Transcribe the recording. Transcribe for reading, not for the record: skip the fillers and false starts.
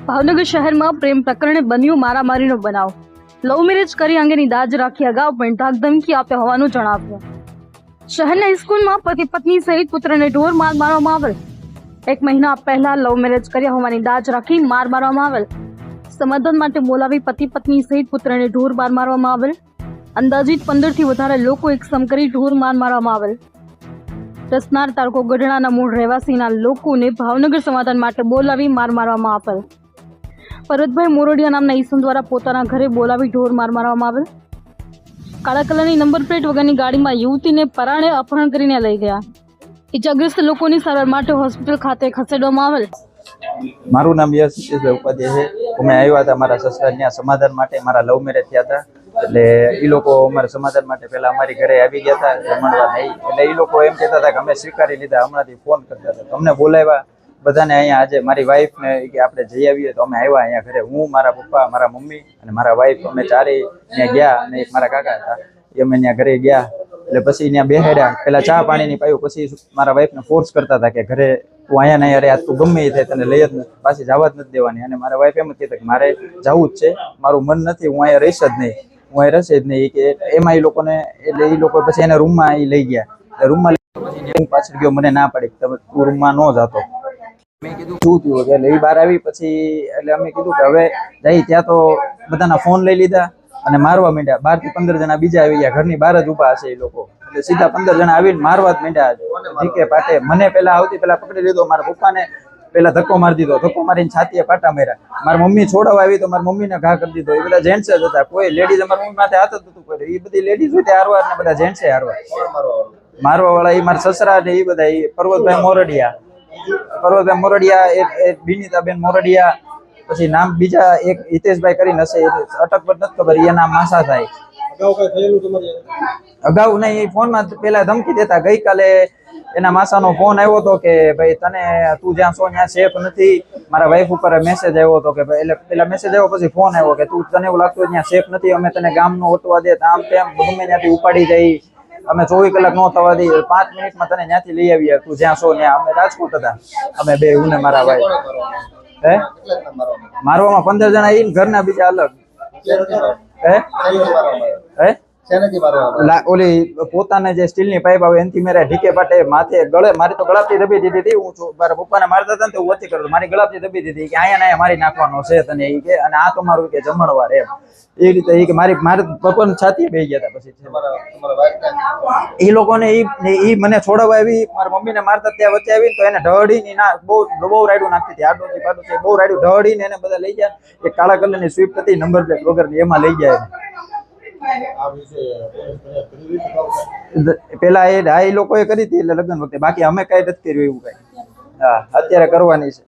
ભાવનગર શહેરમાં પ્રેમ પ્રકરણે બન્યું મારામારીનો બનાવ। લવ મેરેજ કરી અંગેની દાજ રાખી અગાઉ પણ ધાકધમકી આપ્યા હોવાનું જણાવ્યું। શહેરના સ્કૂલમાં પતિ પત્ની સહિત પુત્રને ઢોર માર મારવામાં આવેલ। 1 મહિના પહેલા લવ મેરેજ કર્યા હોવાની દાજ રાખી માર મારવામાં આવેલ। સમાધાન માટે બોલાવી પતિ પત્ની સહિત પુત્રને ઢોર માર મારવામાં આવેલ। અંદાજિત 15 થી વધારે લોકો એકસમ કરી ઢોર માર મારવામાં આવેલ। રસનાર તાલુકો ગઢડાના મૂળ રહેવાસીના લોકોને ભાવનગર સમાધાન માટે બોલાવી માર મારવામાં આવેલ। ભરતભાઈ મોરડિયા નામના ઈસમ દ્વારા પોતાના ઘરે બોલાવી ઢોર માર મારવામાં આવેલ। કાળા કલરની નંબર પ્લેટ વગરની ગાડીમાં યુવતીને પરાણે અપહરણ કરીને લઈ ગયા। ઇજાગ્રસ્ત લોકોની સારવાર માટે હોસ્પિટલ ખાતે ખસેડવામાં આવેલ। મારું નામ યશ ઉપાધ્યાય છે। અમે આવ્યા હતા મારા સસરાના સમાધાન માટે। મારા લવ મેરેજ થયા હતા એટલે એ લોકો અમારા સમાધાન માટે પહેલા અમારી ઘરે આવી ગયા હતા જમણવા નહીં એટલે એ લોકો એમ કહેતા હતા કે અમે સ્વીકારી લીધા। હમણાંથી ફોન કરતા હતા તમને બોલાવ્યા બધાને અહીંયા આજે મારી વાઈફને કે આપણે જઈ આવીએ તો અમે આવ્યા અહીંયા ઘરે। હું મારા પપ્પા મારા મમ્મી અને મારા વાઈફ અમે ચારેય ત્યાં ગયા અને એક મારા કાકા હતા એ અમે ત્યાં ઘરે ગયા એટલે પછી ત્યાં બેહાડ્યા। પહેલા ચા પાણીની પાયું પછી મારા વાઈફને ફોર્સ કરતા હતા કે ઘરે તું અહીંયા નહીં અરે તું ગમે એ થાય તને લઈ જ નથી પાછી જવા જ નથી દેવાની। અને મારા વાઈફ એમ જ કહેતા કે મારે જવું જ છે મારું મન નથી હું અહીંયા રહીશ જ નહીં હું અહીં રહેશે જ નહીં કે એમાં એ લોકોને એટલે એ લોકો પછી એને રૂમમાં એ લઈ ગયા। રૂમમાં પછી હું પાછળ ગયો મને ના પાડી તમે તું રૂમમાં ન જતો। મેં કીધું શું થયું એટલે એ બહાર આવી પછી એટલે અમે કીધું કે હવે જઈ ત્યાં તો બધાના ફોન લઈ લીધા અને મારવા માંડ્યા। 12 થી 15 જણા બીજા આવી ગયા ઘરની બહાર જ ઊભા હશે એ લોકો એટલે સીધા 15 જણા આવીને મારવા જ માંડ્યા। ઢીકે પાટે મને પહેલા આવતી પહેલા પકડી લીધો મારા પપ્પાને પહેલા ધક્કો મારી દીધો ધક્કો મારીને છાતીએ પાટા માર્યા। મારી મમ્મી છોડાવવા આવી તો મારી મમ્મીને ઘા કરી દીધો। એ બધા જેન્ટ્સ જ હતા કોઈ લેડીઝ અમારી મમ્મી માથે હાથ જ નતું પડ્યું। એ બધી લેડીઝ હોય હારવાર ને બધા જેન્ટ્સે હારવાર મારવા વાળા એ મારા સસરા ને એ બધા પર્વતભાઈ મોરડિયા એ બિનીતાબેન મોરડિયા પછી નામ બીજા એક હિતેશભાઈ કરીને હશે અટક પર નથી ખબર એના માસા થાય। અગાઉ નહીં ફોનમાં પેલા ધમકી દેતા। ગઈકાલે એના માસાનો ફોન આવ્યો હતો કે ભાઈ તને તું જ્યાં છો ત્યાં સેફ નથી। મારા વાઈફ ઉપર મેસેજ આવ્યો હતો કે ભાઈ એટલે પેલા મેસેજ આવ્યો પછી ફોન આવ્યો કે તું તને એવું લાગતું ત્યાં સેફ નથી અમે તને ગામનો ઓટવા દે આમ તેમ ગમે ત્યાંથી ઉપાડી જઈ અમે 24 કલાક નો થવા દઈએ 5 મિનિટમાં તને ત્યાંથી લઈ આવીએ તું જ્યાં છો ત્યાં। અમે રાજકોટ હતા અમે બે હું ને મારા ભાઈ હે મારવામાં 15 જણા એ ઘરના બીજા અલગ હે ઓલી પોતાને જે સ્ટીલની પાઇપ આવે એનાથી મેરા ઢીકે પાટે માથે ગળે મારી તો ગળાપથી દબી દીધી હતી। હું મારા પપ્પાને મારતા હતા ને તો ઓછી કરતો મારી ગળાપથી દબી દીધી કે અહીંયા મારી નાખવાનો છે તને એ કે અને આ તો મારું કે જમણવાર એમ એ રીતે એ કે મારી પપ્પાની છાતી બેસી ગયા હતા। પછી એ લોકોને એ મને છોડાવવા આવી મારા મમ્મીને મારતા ત્યાં વચ્ચે આવી તો એને ઢળીને ના બહુ રાયડું નાખતી હતી આડોથી પાડોથી બહુ રાયડું ઢળીને એને બધા લઈ ગયા। એક કાળા કલરની સ્વિફ્ટ હતી નંબર પ્લેટ વગરની એમાં લઈ ગયા। પેલા એ લોકોએ કરી હતી એટલે લગ્ન વખતે બાકી અમે કઈ નથી કર્યું એવું કઈ। હા અત્યારે કરવાની છે।